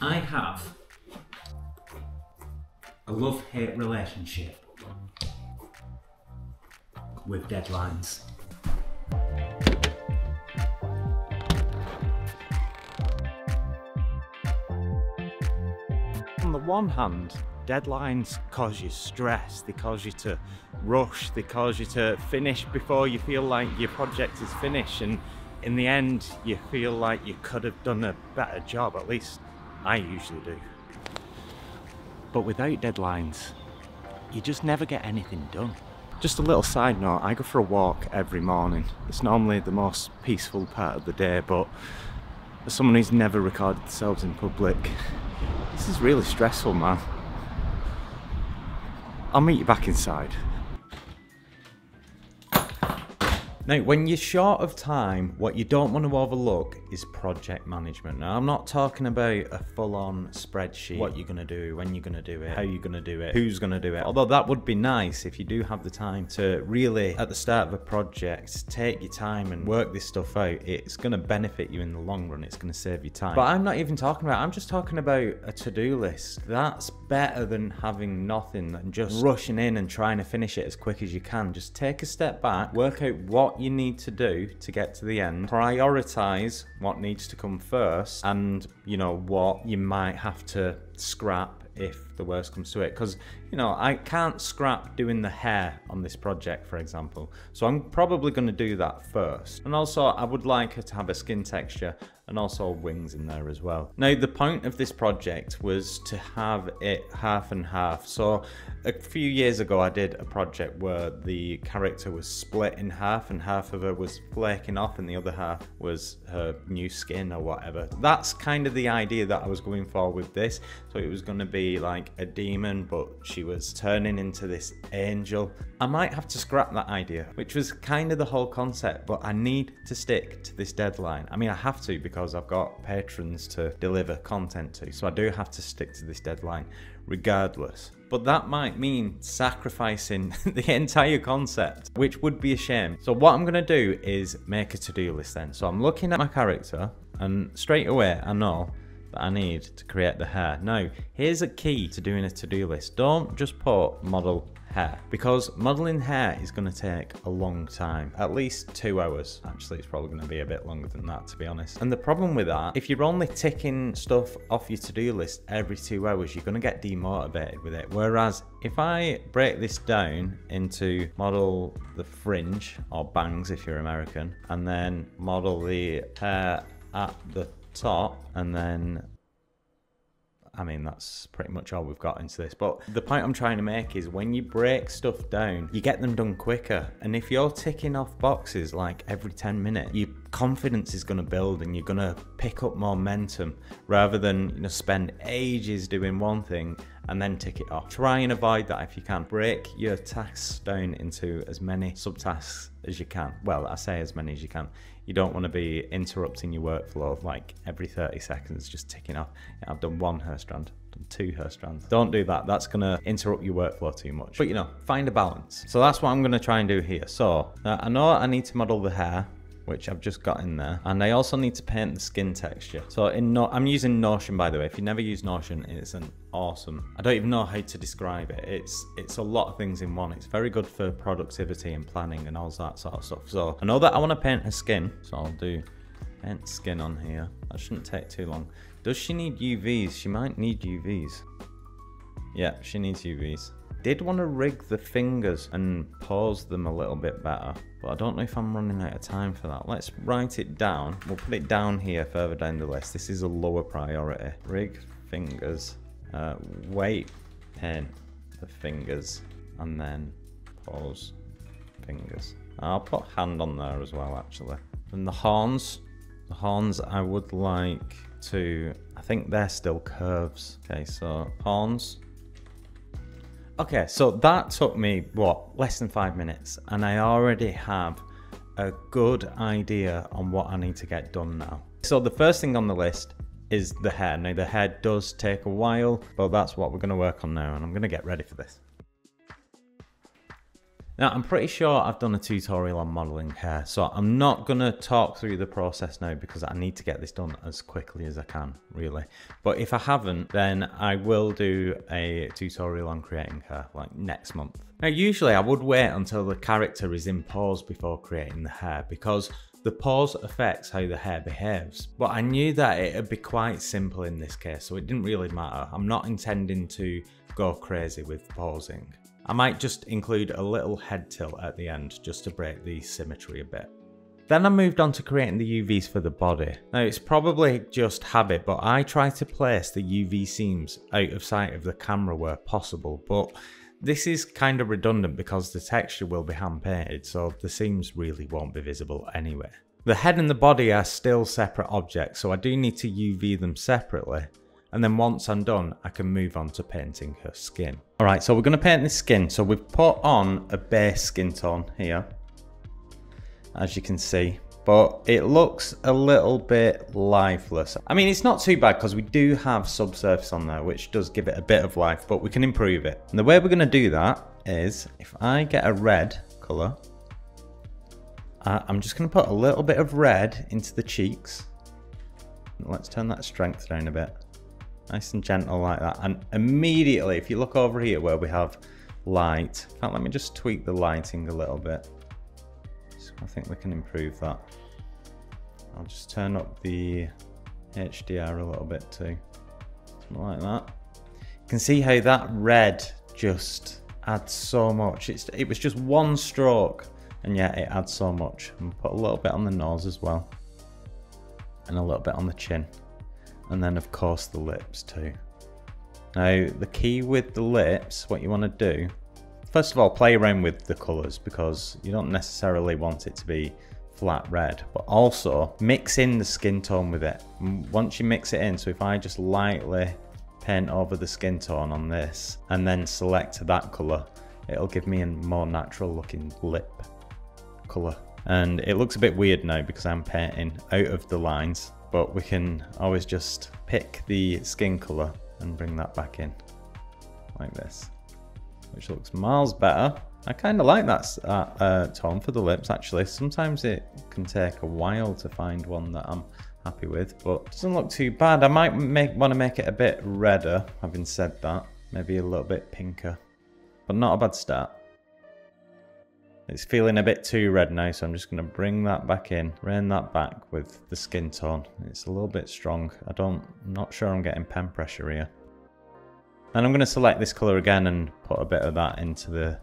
I have a love-hate relationship with deadlines. On the one hand, deadlines cause you stress, they cause you to rush, they cause you to finish before you feel like your project is finished, and in the end you feel like you could have done a better job, at least I usually do. But without deadlines, you just never get anything done. Just a little side note, I go for a walk every morning. It's normally the most peaceful part of the day, but as someone who's never recorded themselves in public, this is really stressful, man. I'll meet you back inside. Now, when you're short of time, what you don't want to overlook is project management. Now, I'm not talking about a full-on spreadsheet, what you're going to do, when you're going to do it, how you're going to do it, who's going to do it. Although that would be nice if you do have the time to really, at the start of a project, take your time and work this stuff out. It's going to benefit you in the long run. It's going to save you time. But I'm not even talking about, I'm just talking about a to-do list. That's better than having nothing and just rushing in and trying to finish it as quick as you can. Just take a step back, work out what you need to do to get to the end, prioritize what needs to come first, and you know what you might have to scrap if the worst comes to it. Because you know, I can't scrap doing the hair on this project, for example, so I'm probably going to do that first. And also I would like her to have a skin texture and also wings in there as well. Now, the point of this project was to have it half and half. So a few years ago I did a project where the character was split in half and half of her was flaking off and the other half was her new skin or whatever. That's kind of the idea that I was going for with this. So it was going to be like a demon, but she was turning into this angel. I might have to scrap that idea, which was kind of the whole concept, but I need to stick to this deadline. I mean, I have to, because I've got patrons to deliver content to, so I do have to stick to this deadline regardless. But that might mean sacrificing the entire concept, which would be a shame. So what I'm gonna do is make a to-do list then. So I'm looking at my character and straight away I know that I need to create the hair. Now, here's a key to doing a to-do list. Don't just put model hair, because modeling hair is going to take a long time, at least 2 hours. Actually, it's probably going to be a bit longer than that, to be honest. And the problem with that, if you're only ticking stuff off your to-do list every 2 hours, you're going to get demotivated with it. Whereas if I break this down into model the fringe, or bangs if you're American, and then model the hair at the top, and then I mean, that's pretty much all we've got into this. But the point I'm trying to make is when you break stuff down, you get them done quicker. And if you're ticking off boxes like every 10 minutes, your confidence is going to build and you're going to pick up momentum rather than, you know, spend ages doing one thing and then tick it off. Try and avoid that if you can. Break your tasks down into as many subtasks as you can. Well, I say as many as you can. You don't want to be interrupting your workflow like every 30 seconds, just ticking off. Yeah, I've done 1 hair strand, done 2 hair strands. Don't do that. That's going to interrupt your workflow too much. But you know, find a balance. So that's what I'm going to try and do here. So I know I need to model the hair, which I've just got in there, and I also need to paint the skin texture. So I'm using Notion, by the way. If you never use Notion, it's an awesome, I don't even know how to describe it. It's a lot of things in one. It's very good for productivity and planning and all that sort of stuff. So I know that I want to paint her skin, so I'll do paint skin on here. That shouldn't take too long. Does she need UVs? She might need UVs. Yeah, she needs UVs. Did want to rig the fingers and pose them a little bit better, but I don't know if I'm running out of time for that. Let's write it down. We'll put it down here further down the list. This is a lower priority. Rig fingers, weight paint the fingers, and then pose fingers. I'll put hand on there as well, actually. And the horns I would like to, I think they're still curves. Okay, so horns. Okay, so that took me, what, less than 5 minutes, and I already have a good idea on what I need to get done now. So the first thing on the list is the hair. Now, the hair does take a while, but that's what we're going to work on now, and I'm going to get ready for this. Now, I'm pretty sure I've done a tutorial on modelling hair, so I'm not going to talk through the process now because I need to get this done as quickly as I can, really. But if I haven't, then I will do a tutorial on creating hair, like next month. Now, usually I would wait until the character is in pose before creating the hair because the pose affects how the hair behaves. But I knew that it would be quite simple in this case, so it didn't really matter. I'm not intending to go crazy with posing. I might just include a little head tilt at the end just to break the symmetry a bit. Then I moved on to creating the UVs for the body. Now it's probably just habit, but I try to place the UV seams out of sight of the camera where possible, but this is kind of redundant because the texture will be hand painted, so the seams really won't be visible anyway. The head and the body are still separate objects, so I do need to UV them separately. And then once I'm done, I can move on to painting her skin. Alright, so we're going to paint this skin. So we've put on a base skin tone here, as you can see. But it looks a little bit lifeless. I mean, it's not too bad because we do have subsurface on there, which does give it a bit of life, but we can improve it. And the way we're going to do that is, if I get a red colour, I'm just going to put a little bit of red into the cheeks. Let's turn that strength down a bit. Nice and gentle like that. And immediately, if you look over here where we have light, in fact, let me just tweak the lighting a little bit. So I think we can improve that. I'll just turn up the HDR a little bit too. Something like that. You can see how that red just adds so much. It was just one stroke and yet it adds so much. And put a little bit on the nose as well. And a little bit on the chin. And then of course the lips too. Now the key with the lips, what you want to do, first of all, play around with the colours because you don't necessarily want it to be flat red, but also mix in the skin tone with it. And once you mix it in, so if I just lightly paint over the skin tone on this and then select that colour, it'll give me a more natural looking lip colour. And it looks a bit weird now because I'm painting out of the lines, but we can always just pick the skin colour and bring that back in like this, which looks miles better. I kind of like that tone for the lips actually. Sometimes it can take a while to find one that I'm happy with, but it doesn't look too bad. I might want to make it a bit redder, having said that. Maybe a little bit pinker, but not a bad start. It's feeling a bit too red now, so I'm just going to bring that back in, rein that back with the skin tone. It's a little bit strong. I'm not sure I'm getting pen pressure here. And I'm going to select this colour again and put a bit of that into the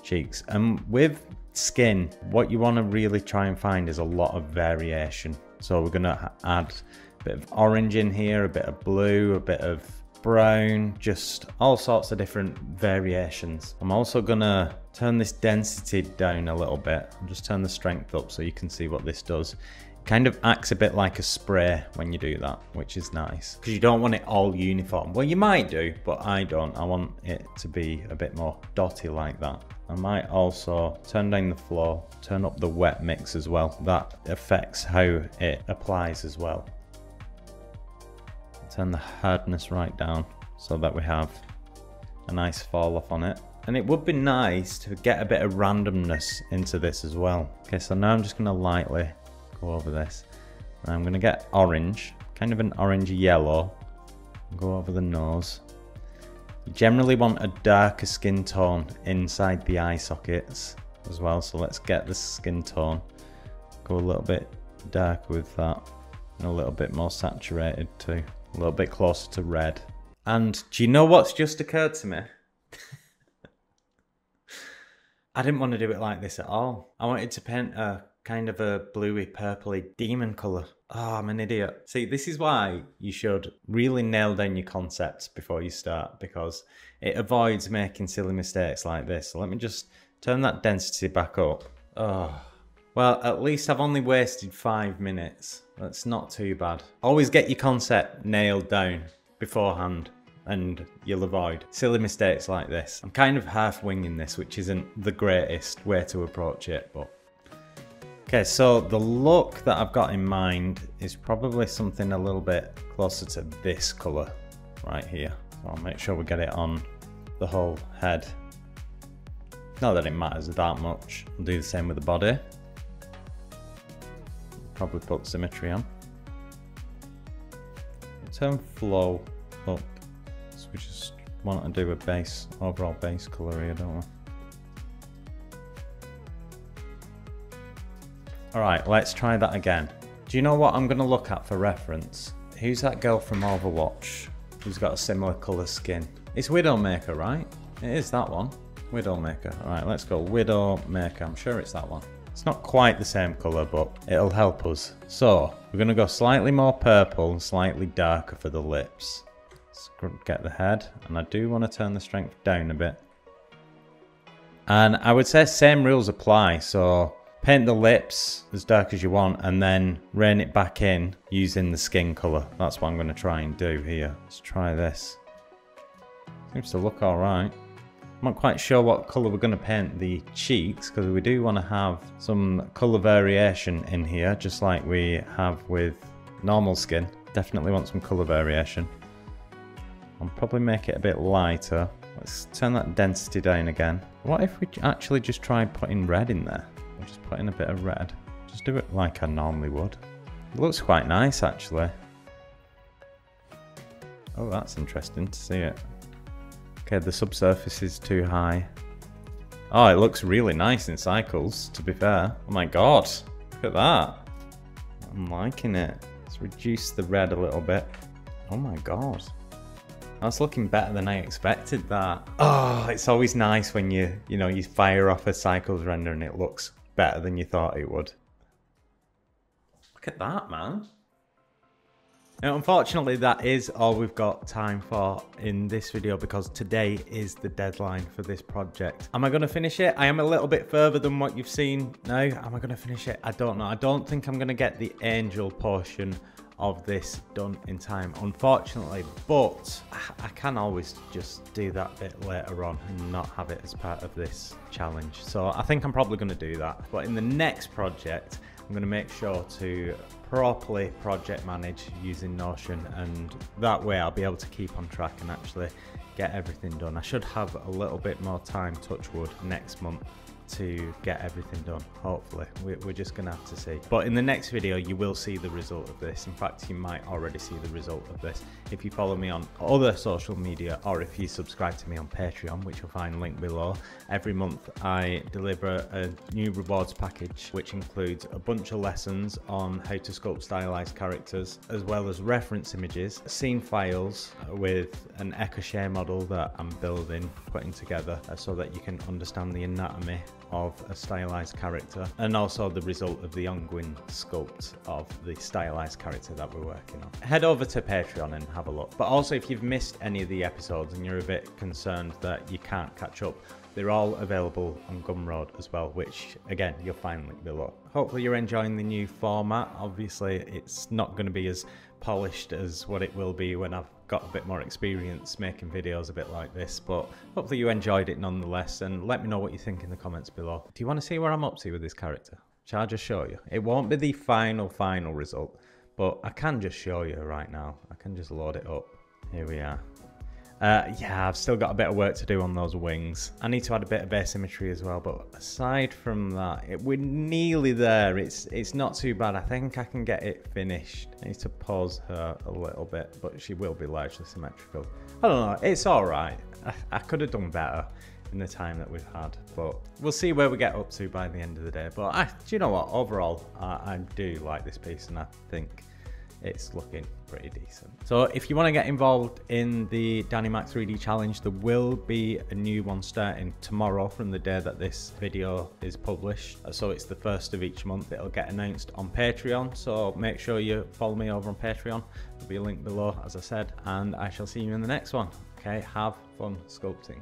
cheeks. And with skin, what you want to really try and find is a lot of variation. So we're going to add a bit of orange in here, a bit of blue, a bit of brown, just all sorts of different variations. I'm also gonna turn this density down a little bit and just turn the strength up so you can see what this does. It kind of acts a bit like a spray when you do that, which is nice because you don't want it all uniform. Well, you might do, but I don't. I want it to be a bit more dotty like that. I might also turn down the flow, turn up the wet mix as well. That affects how it applies as well. Turn the hardness right down so that we have a nice fall off on it. And it would be nice to get a bit of randomness into this as well. Okay, so now I'm just going to lightly go over this. And I'm going to get orange, kind of an orange yellow. Go over the nose. You generally want a darker skin tone inside the eye sockets as well. So let's get the skin tone. Go a little bit darker with that. And a little bit more saturated too. A little bit closer to red. And do you know what's just occurred to me? I didn't want to do it like this at all. I wanted to paint a kind of a bluey purpley demon colour. Oh, I'm an idiot. See, this is why you should really nail down your concepts before you start, because it avoids making silly mistakes like this. So let me just turn that density back up. Oh. Well, at least I've only wasted 5 minutes. That's not too bad. Always get your concept nailed down beforehand and you'll avoid silly mistakes like this. I'm kind of half winging this, which isn't the greatest way to approach it, but... Okay, so the look that I've got in mind is probably something a little bit closer to this colour right here. So I'll make sure we get it on the whole head. Not that it matters that much. I'll do the same with the body. Probably put symmetry on. Turn flow up. So we just want to do a base, overall base colour here, don't we? Alright, let's try that again. Do you know what I'm going to look at for reference? Who's that girl from Overwatch who's got a similar colour skin? It's Widowmaker, right? It is that one. Widowmaker. Alright, let's go Widowmaker. I'm sure it's that one. It's not quite the same colour, but it'll help us. So, we're going to go slightly more purple and slightly darker for the lips. Let's get the head. And I do want to turn the strength down a bit. And I would say same rules apply. So, paint the lips as dark as you want and then rein it back in using the skin colour. That's what I'm going to try and do here. Let's try this. Seems to look alright. I'm not quite sure what colour we're going to paint the cheeks because we do want to have some colour variation in here just like we have with normal skin. Definitely want some colour variation. I'll probably make it a bit lighter. Let's turn that density down again. What if we actually just tried putting red in there? We'll just put in a bit of red. Just do it like I normally would. It looks quite nice actually. Oh, that's interesting to see it. Okay, the subsurface is too high. Oh, it looks really nice in cycles, to be fair. Oh my god, look at that. I'm liking it. Let's reduce the red a little bit. Oh my god. That's looking better than I expected that. Oh, it's always nice when you fire off a cycles render and it looks better than you thought it would. Look at that, man. Now, unfortunately, that is all we've got time for in this video because today is the deadline for this project. Am I going to finish it? I am a little bit further than what you've seen now. Am I going to finish it? I don't know. I don't think I'm going to get the angel portion of this done in time, unfortunately, but I can always just do that bit later on and not have it as part of this challenge. So I think I'm probably going to do that. But in the next project, I'm going to make sure to properly project manage using Notion, and that way I'll be able to keep on track and actually get everything done. I should have a little bit more time, touch wood, next month to get everything done, hopefully. We're just gonna have to see. But in the next video you will see the result of this. In fact, you might already see the result of this if you follow me on other social media or if you subscribe to me on Patreon, which you'll find linked below. Every month I deliver a new rewards package which includes a bunch of lessons on how to sculpt stylized characters, as well as reference images, scene files with an Ecoshare model that I'm building, putting together so that you can understand the anatomy of a stylized character, and also the result of the ongoing sculpt of the stylized character that we're working on. Head over to Patreon and have a look. But also, if you've missed any of the episodes and you're a bit concerned that you can't catch up, they're all available on Gumroad as well, which again you'll find linked below. Hopefully you're enjoying the new format. Obviously it's not going to be as polished as what it will be when I've got a bit more experience making videos a bit like this, but hopefully you enjoyed it nonetheless, and let me know what you think in the comments below. Do you want to see where I'm up to with this character? Shall I just show you? It won't be the final result, but I can just show you right now. I can just load it up. Here we are. Yeah, I've still got a bit of work to do on those wings. I need to add a bit of asymmetry as well, but aside from that, we're nearly there. It's not too bad. I think I can get it finished. I need to pause her a little bit, but she will be largely symmetrical. I don't know, it's all right. I could have done better in the time that we've had, but we'll see where we get up to by the end of the day. But do you know what? Overall, I do like this piece, and I think it's looking pretty decent. So if you want to get involved in the Danimac 3D challenge, there will be a new one starting tomorrow from the day that this video is published. So it's the first of each month. It'll get announced on Patreon, so make sure you follow me over on Patreon. There'll be a link below, as I said, and I shall see you in the next one. Okay, have fun sculpting.